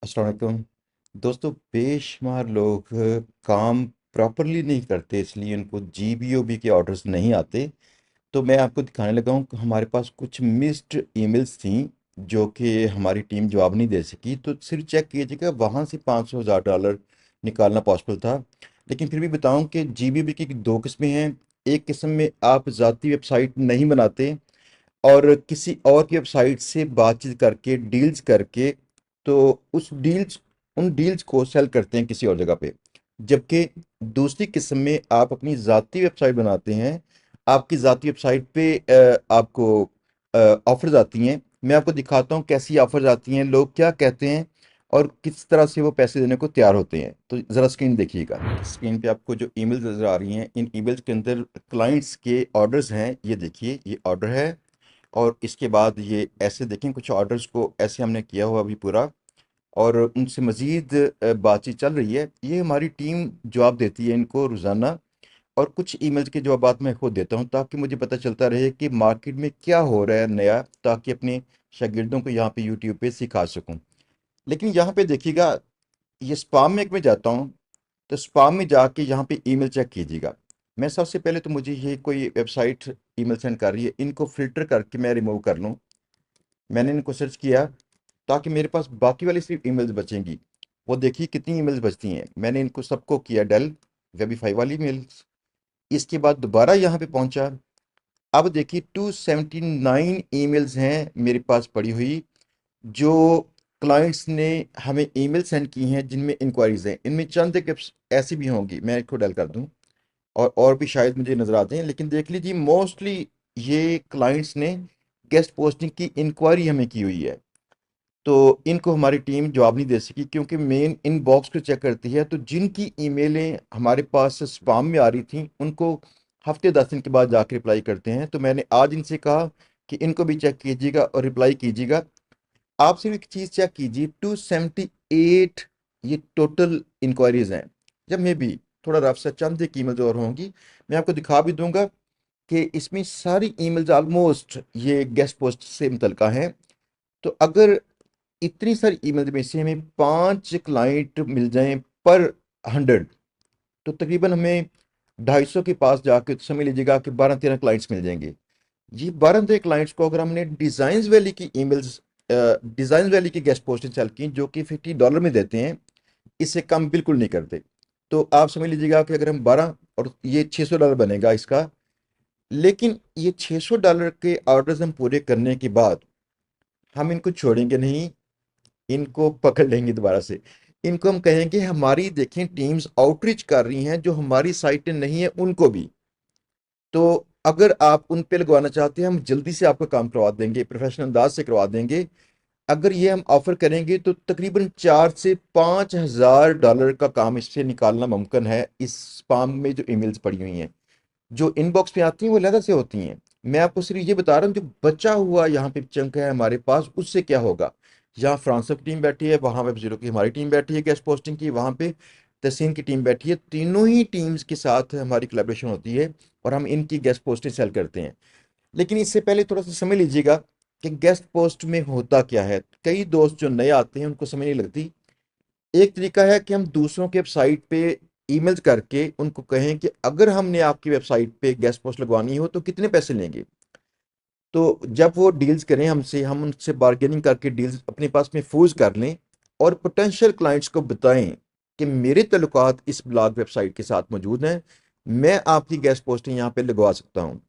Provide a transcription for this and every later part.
अस्सलाम वालेकुम। दोस्तों, बेशुमार लोग काम प्रॉपरली नहीं करते, इसलिए उनको जीबीओबी के ऑर्डर्स नहीं आते। तो मैं आपको दिखाने लगा हूँ कि हमारे पास कुछ मिस्ड ईमेल्स थी जो कि हमारी टीम जवाब नहीं दे सकी। तो सिर्फ चेक कीजिएगा, वहाँ से 500,000 डॉलर निकालना पॉसिबल था। लेकिन फिर भी बताऊँ कि जीबीओबी की दो किस्में हैं। एक किस्म में आप ज़ाती वेबसाइट नहीं बनाते और किसी और की वेबसाइट से बातचीत करके डील्स करके तो उस डील्स उन डील्स को सेल करते हैं किसी और जगह पे। जबकि दूसरी किस्म में आप अपनी ज़ाती वेबसाइट बनाते हैं। आपकी ज़ाती वेबसाइट पे आपको ऑफर्स आती हैं। मैं आपको दिखाता हूँ कैसी ऑफर्स आती हैं, लोग क्या कहते हैं और किस तरह से वो पैसे देने को तैयार होते हैं। तो ज़रा स्क्रीन देखिएगा। स्क्रीन पे आपको जो ईमेल्स नज़र आ रही हैं, इन ईमेल्स के अंदर क्लाइंट्स के ऑर्डर्स हैं। ये देखिए, ये ऑर्डर है और इसके बाद ये ऐसे देखें, कुछ ऑर्डर्स को ऐसे हमने किया हुआ अभी पूरा, और उनसे मज़ीद बातचीत चल रही है। ये हमारी टीम जवाब देती है इनको रोज़ाना, और कुछ ईमेल्स के जवाबात मैं खुद देता हूँ ताकि मुझे पता चलता रहे कि मार्केट में क्या हो रहा है नया, ताकि अपने शागिर्दों को यहाँ पे यूट्यूब पे सिखा सकूँ। लेकिन यहाँ पे देखिएगा, ये स्पाम में एक मैं जाता हूँ, तो स्पाम में जाके यहाँ पे ईमेल चेक कीजिएगा। मैं सबसे पहले तो मुझे ये कोई वेबसाइट ईमेल सेंड कर रही है, इनको फ़िल्टर करके मैं रिमूव कर लूँ। मैंने इनको सर्च किया ताकि मेरे पास बाकी वाली सिर्फ ईमेल्स बचेंगी। वो देखिए कितनी ईमेल्स बचती हैं। मैंने इनको सबको किया डेल वेबीफाई वाली ईमेल्स। इसके बाद दोबारा यहाँ पे पहुंचा। अब देखिए 279 ईमेल्स हैं मेरे पास पड़ी हुई, जो क्लाइंट्स ने हमें ईमेल सेंड की हैं जिनमें इंक्वायरीज हैं। इनमें चंद एक ऐसी भी होंगी, मैं इसको डेल कर दूं, और भी शायद मुझे नजर आते हैं। लेकिन देख लीजिए, मोस्टली ये क्लाइंट्स ने गेस्ट पोस्टिंग की इंक्वायरी हमें की हुई है। तो इनको हमारी टीम जवाब नहीं दे सकी क्योंकि मेन इनबॉक्स को चेक करती है। तो जिनकी ईमेलें हमारे पास स्पाम में आ रही थी, उनको हफ्ते 10 दिन के बाद जाकर रिप्लाई करते हैं। तो मैंने आज इनसे कहा कि इनको भी चेक कीजिएगा और रिप्लाई कीजिएगा। आप सिर्फ एक चीज़ चेक कीजिए, 278 ये टोटल इंक्वायरीज हैं। जब मैं भी थोड़ा रफ सा चंद एक ईमेल और होंगी, मैं आपको दिखा भी दूंगा कि इसमें सारी ईमेल्स ऑलमोस्ट ये गेस्ट पोस्ट से मुतल्लिका हैं। तो अगर इतनी सारी ईमेल में से हमें 5 क्लाइंट मिल जाएं पर 100, तो तकरीबन हमें 250 के पास जाके तो समझ लीजिएगा कि 12-13 क्लाइंट्स मिल जाएंगे। ये 12-13 क्लाइंट्स को अगर हमने डिज़ाइंस वैली की ईमेल्स, डिज़ाइन वैली की गेस्ट पोस्टिंग सेल की जो कि $50 में देते हैं, इससे कम बिल्कुल नहीं करते। तो आप समझ लीजिएगा कि अगर हम 12 और ये $600 बनेगा इसका। लेकिन ये $600 के ऑर्डर्स हम पूरे करने के बाद हम इनको छोड़ेंगे नहीं, इनको पकड़ लेंगे दोबारा से। इनको हम कहेंगे हमारी देखें टीम्स आउटरीच कर रही हैं, जो हमारी साइटें नहीं है उनको भी। तो अगर आप उन पे लगवाना चाहते हैं, हम जल्दी से आपका काम करवा देंगे, प्रोफेशनल अंदाज से करवा देंगे। अगर ये हम ऑफर करेंगे तो तकरीबन 4 से 5 हज़ार डॉलर का काम इससे निकालना मुमकिन है। इस स्पाम में जो ईमेल्स पड़ी हुई हैं, जो इनबॉक्स में आती हैं, वो अलग से होती हैं। मैं आपको सिर्फ ये बता रहा हूँ, जो बचा हुआ यहाँ पे चंक है हमारे पास, उससे क्या होगा। यहाँ फ्रांस की टीम बैठी है, वहाँ वेब जीरो की हमारी टीम बैठी है गेस्ट पोस्टिंग की, वहाँ पे तहसीन की टीम बैठी है। तीनों ही टीम्स के साथ हमारी कोलैबोरेशन होती है और हम इनकी गेस्ट पोस्टिंग सेल करते हैं। लेकिन इससे पहले थोड़ा सा समझ लीजिएगा कि गेस्ट पोस्ट में होता क्या है। कई दोस्त जो नए आते हैं उनको समझ नहीं लगती। एक तरीका है कि हम दूसरों के वेबसाइट पे ईमेल करके उनको कहें कि अगर हमने आपकी वेबसाइट पे गेस्ट पोस्ट लगवानी हो तो कितने पैसे लेंगे। तो जब वो डील्स करें हमसे, हम उनसे बार्गेनिंग करके डील्स अपने पास महफूज कर लें और पोटेंशियल क्लाइंट्स को बताएं कि मेरे तल्लुकात इस ब्लॉग वेबसाइट के साथ मौजूद हैं, मैं आपकी गेस्ट पोस्टिंग यहाँ पे लगवा सकता हूँ।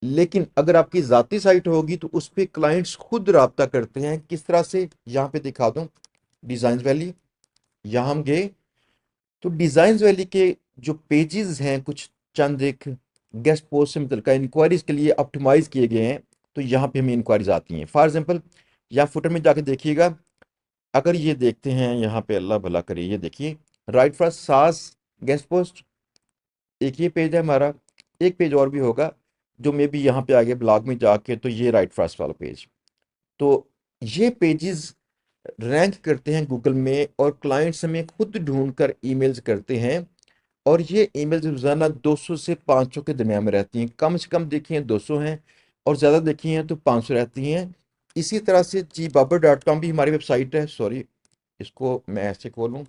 लेकिन अगर आपकी ज़ाती साइट होगी तो उस पे क्लाइंट्स खुद राब्ता करते हैं। किस तरह से, यहाँ पे दिखा दूँ, डिज़ाइन वैली, यहाँ हम गए तो डिज़ाइन वैली के जो पेजेस हैं, कुछ चंद एक गेस्ट पोस्ट से मतलब इंक्वायरीज के लिए ऑप्टिमाइज किए गए हैं। तो यहाँ पे हमें इंक्वायरीज आती हैं। फॉर एग्जांपल, यहाँ फुटर में जाके देखिएगा। अगर ये देखते हैं यहाँ पे, अल्लाह भला करे, ये देखिए, राइट फॉर सास गेस्ट पोस्ट, एक ये पेज है हमारा। एक पेज और भी होगा जो मे बी यहाँ पे आगे ब्लॉग में जाके, तो ये राइट फर्स्ट वाला पेज। तो ये पेजेस रैंक करते हैं गूगल में और क्लाइंट्स हमें खुद ढूंढ कर ईमेल्स करते हैं। और ये ईमेल्स रोज़ाना 200 से 500 के दरमियान में रहती हैं। कम से कम देखी हैं 200 हैं, और ज़्यादा देखी हैं तो 500 रहती हैं। इसी तरह से जी बाबर डॉट कॉम भी हमारी वेबसाइट है, सॉरी, इसको मैं ऐसे खोलूं,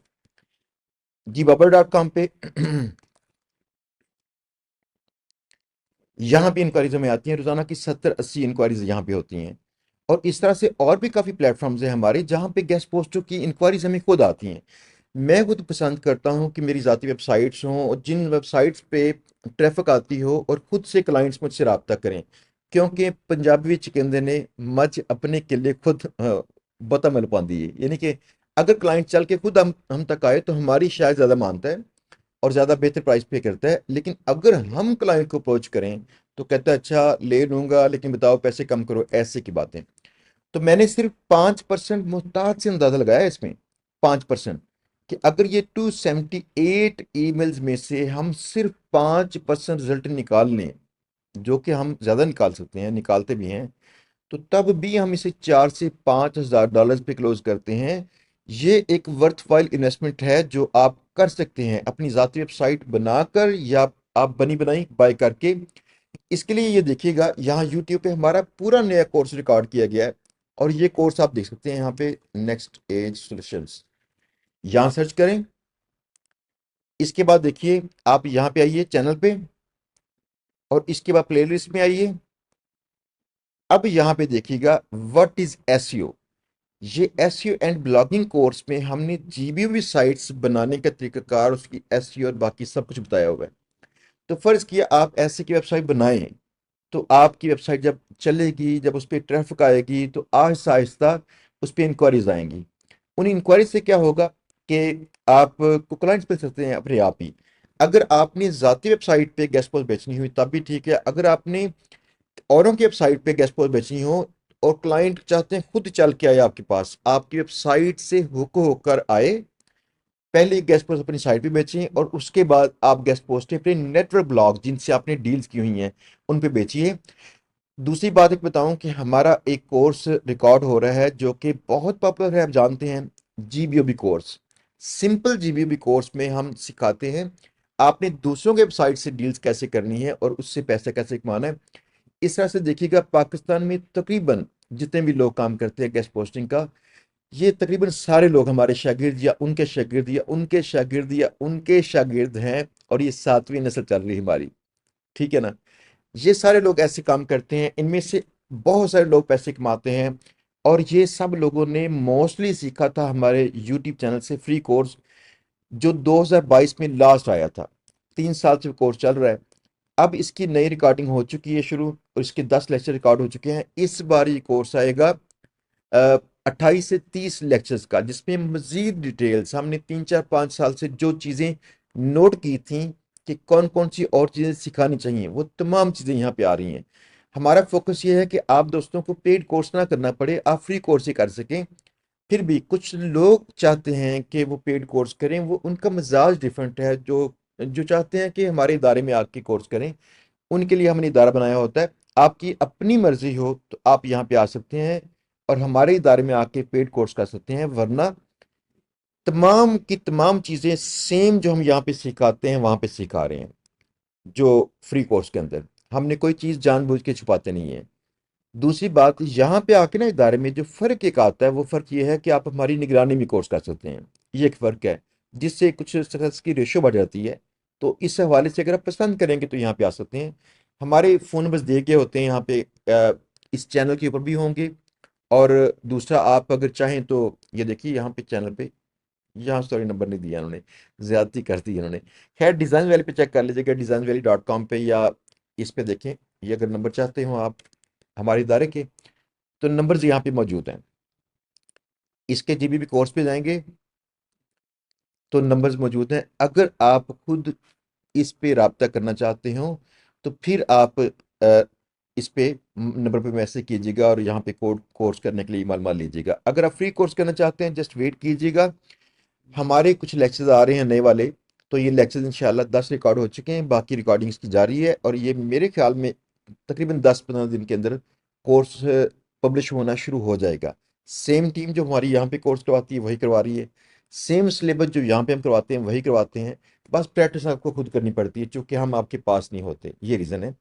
जी bubble.com पे यहाँ पे इंक्वायरीज हमें आती हैं, रोजाना की 70-80 इंक्वायरीज यहाँ पे होती हैं। और इस तरह से और भी काफ़ी प्लेटफॉर्म्स हैं हमारे जहाँ पे गेस्ट पोस्टों की इंक्वायरीज हमें खुद आती हैं। मैं खुद पसंद करता हूँ कि मेरी ज़ाती वेबसाइट्स हों और जिन वेबसाइट्स पे ट्रैफिक आती हो और खुद से क्लाइंट्स मुझसे रब्ता करें, क्योंकि पंजाबी विच कहते ने मझ अपने किले खुद बता मिल पाती है। यानी कि अगर क्लाइंट चल के खुद हम तक आए तो हमारी शायद ज़्यादा मानता है और ज़्यादा बेहतर प्राइस पे करता है। लेकिन अगर हम क्लाइंट को अप्रोच करें तो कहता है अच्छा ले लूंगा लेकिन बताओ पैसे कम करो, ऐसे की बातें। तो मैंने सिर्फ 5% मोहताज से अंदाजा लगाया है इसमें, 5%, कि अगर ये 278 ईमेल्स में से हम सिर्फ 5% रिजल्ट निकाल लें, जो कि हम ज़्यादा निकाल सकते हैं, निकालते भी हैं, तो तब भी हम इसे 4 से 5 हज़ार डॉलर्स पे क्लोज करते हैं। ये एक वर्थवाइल इन्वेस्टमेंट है जो आप कर सकते हैं अपनी ज़ाती वेबसाइट बनाकर या आप बनी बनाई बाय करके। इसके लिए ये देखिएगा यहाँ यूट्यूब पे हमारा पूरा नया कोर्स रिकॉर्ड किया गया है और ये कोर्स आप देख सकते हैं यहाँ पे, नेक्स्ट एज सॉल्यूशंस, यहाँ सर्च करें। इसके बाद देखिए आप यहाँ पे आइए चैनल पे और इसके बाद प्लेलिस्ट में आइए। अब यहाँ पे देखिएगा व्हाट इज एसईओ। ये एसईओ एंड ब्लॉगिंग कोर्स में हमने जीबीओ साइट्स बनाने का तरीकाकार, उसकी एसईओ और बाकी सब कुछ बताया हुआ है। तो फर्ज किया आप ऐसे की वेबसाइट बनाएं, तो आपकी वेबसाइट जब चलेगी, जब उस पर ट्रैफिक आएगी तो आहिस्ता आहिस्ता उस पर इंक्वायरीज आएंगी। उन इंक्वायरी से क्या होगा कि आप को क्लाइंट्स मिल सकते हैं अपने आप ही। अगर आपने ज़ाती वेबसाइट पे गेस्ट पोस्ट बेचनी हुई तब भी ठीक है, अगर आपने औरों की वेबसाइट पे गेस्ट पोस्ट बेचनी हो और क्लाइंट चाहते हैं खुद चल के आए आपके पास, आपकी वेबसाइट से हुक होकर आए, पहले गेस्ट पोस्ट अपनी साइट पे बेचिए और उसके बाद आप गेस्ट पोस्ट अपने नेटवर्क ब्लॉग जिनसे आपने डील्स की हुई हैं उन पे बेचिए। दूसरी बात एक बताऊं कि हमारा एक कोर्स रिकॉर्ड हो रहा है जो कि बहुत पॉपुलर है, आप जानते हैं, जीबीओबी कोर्स। सिंपल जीबीओबी कोर्स में हम सिखाते हैं आपने दूसरों के वेबसाइट से डील्स कैसे करनी है और उससे पैसा कैसे कमाना है। इस तरह से देखिएगा पाकिस्तान में तकरीबन जितने भी लोग काम करते हैं गेस्ट पोस्टिंग का, ये तकरीबन सारे लोग हमारे शागिर्द या उनके शागिर्द या उनके शागिर्द या उनके शागिर्द हैं और ये 7वीं नस्ल चल रही है हमारी। ठीक है ना? ये सारे लोग ऐसे काम करते हैं, इनमें से बहुत सारे लोग पैसे कमाते हैं और ये सब लोगों ने मोस्टली सीखा था हमारे यूट्यूब चैनल से फ्री कोर्स, जो 2022 में लास्ट आया था। 3 साल से कोर्स चल रहा है। अब इसकी नई रिकॉर्डिंग हो चुकी है शुरू और इसके 10 लेक्चर रिकॉर्ड हो चुके हैं। इस बार ये कोर्स आएगा 28 से 30 लेक्चर्स का, जिसमें मजीद डिटेल्स हमने 3 4 5 साल से जो चीज़ें नोट की थी कि कौन कौन सी और चीज़ें सिखानी चाहिए, वो तमाम चीज़ें यहाँ पे आ रही हैं। हमारा फोकस ये है कि आप दोस्तों को पेड कोर्स ना करना पड़े, आप फ्री कोर्स ही कर सकें। फिर भी कुछ लोग चाहते हैं कि वो पेड कोर्स करें, वो उनका मिजाज डिफरेंट है, जो जो चाहते हैं कि हमारे इदारे में आके कोर्स करें, उनके लिए हमने इदारा बनाया होता है। आपकी अपनी मर्जी हो तो आप यहाँ पे आ सकते हैं और हमारे इदारे में आके पेड कोर्स कर सकते हैं, वरना तमाम की तमाम चीज़ें सेम जो हम यहाँ पे सिखाते हैं वहाँ पे सिखा रहे हैं, जो फ्री कोर्स के अंदर हमने कोई चीज़ जानबूझ के छुपाते नहीं है। दूसरी बात यहाँ पे आके ना इदारे में जो फ़र्क एक आता है, वो फ़र्क ये है कि आप हमारी निगरानी में कोर्स कर सकते हैं। ये एक फ़र्क है जिससे कुछ सक्सेस की रेशो बढ़ जाती है। तो इस हवाले से अगर आप पसंद करेंगे तो यहाँ पे आ सकते हैं। हमारे फ़ोन नंबर्स दिए गए होते हैं यहाँ पे, इस चैनल के ऊपर भी होंगे। और दूसरा आप अगर चाहें तो ये देखिए यहाँ पे चैनल पे, यहाँ सॉरी नंबर नहीं दिया उन्होंने, ज़्यादती कर दी इन्होंने। खैर डिज़ाइन वैली पे चेक कर लीजिएगा, design valley.com पे, या इस पे देखें। ये अगर नंबर चाहते हो आप हमारे इदारे के, तो नंबर्स यहाँ पे मौजूद हैं। इसके जीबीबी कोर्स पे जाएंगे तो नंबर्स मौजूद हैं। अगर आप खुद इस पे रब्ता करना चाहते हो तो फिर आप इस पे नंबर पे मैसेज कीजिएगा और यहाँ पे कोड कोर्स करने के लिए मालूमात लीजिएगा। अगर आप फ्री कोर्स करना चाहते हैं जस्ट वेट कीजिएगा, हमारे कुछ लेक्चर्स आ रहे हैं नए वाले। तो ये लेक्चर्स इंशाल्लाह 10 रिकॉर्ड हो चुके हैं, बाकी रिकॉर्डिंग्स की जारी है और ये मेरे ख्याल में तकरीबन 10-15 दिन के अंदर कोर्स पब्लिश होना शुरू हो जाएगा। सेम टीम जो हमारी यहाँ पे कोर्स करवाती है वही करवा रही है, सेम सिलेबस जो यहाँ पे हम करवाते हैं वही करवाते हैं। बस प्रैक्टिस आपको खुद करनी पड़ती है क्योंकि हम आपके पास नहीं होते, ये रीज़न है।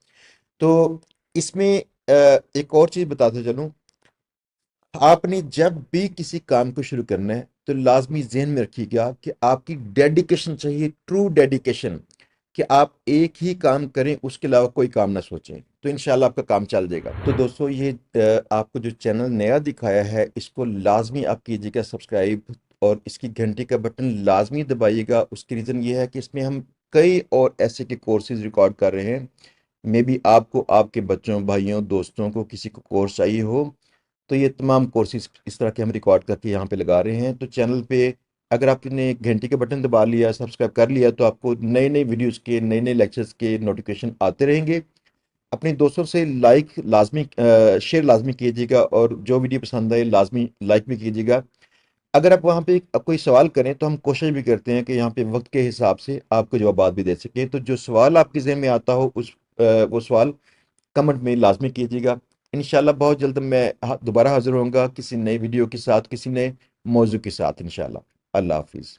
तो इसमें एक और चीज़ बताते चलूँ, आपने जब भी किसी काम को शुरू करना है तो लाजमी जहन में रखिएगा कि आपकी डेडिकेशन चाहिए, ट्रू डेडिकेशन, कि आप एक ही काम करें, उसके अलावा कोई काम ना सोचें, तो इंशाल्लाह आपका काम चल जाएगा। तो दोस्तों ये आपको जो चैनल नया दिखाया है इसको लाजमी आप कीजिएगा सब्सक्राइब, और इसकी घंटी का बटन लाजमी दबाइएगा। उसकी रीज़न ये है कि इसमें हम कई और ऐसे के कोर्सेज रिकॉर्ड कर रहे हैं। मे बी आपको, आपके बच्चों, भाइयों, दोस्तों को किसी को कोर्स चाहिए हो, तो ये तमाम कोर्सेज इस तरह के हम रिकॉर्ड करके यहाँ पे लगा रहे हैं। तो चैनल पे अगर आपने घंटी का बटन दबा लिया, सब्सक्राइब कर लिया, तो आपको नए नए वीडियोस के, नए नए लेक्चर्स के नोटिफिकेशन आते रहेंगे। अपने दोस्तों से लाइक लाजमी, शेयर लाजमी कीजिएगा, और जो वीडियो पसंद आए लाजमी लाइक भी कीजिएगा। अगर आप वहाँ पे कोई सवाल करें तो हम कोशिश भी करते हैं कि यहाँ पे वक्त के हिसाब से आपको जवाब भी दे सकें। तो जो सवाल आपके जहन में आता हो वो सवाल कमेंट में लाजमी कीजिएगा। इंशाल्लाह बहुत जल्द मैं दोबारा हाजिर होऊंगा किसी नई वीडियो के साथ, किसी नए मौजू के साथ इंशाल्लाह। अल्लाह हाफिज़।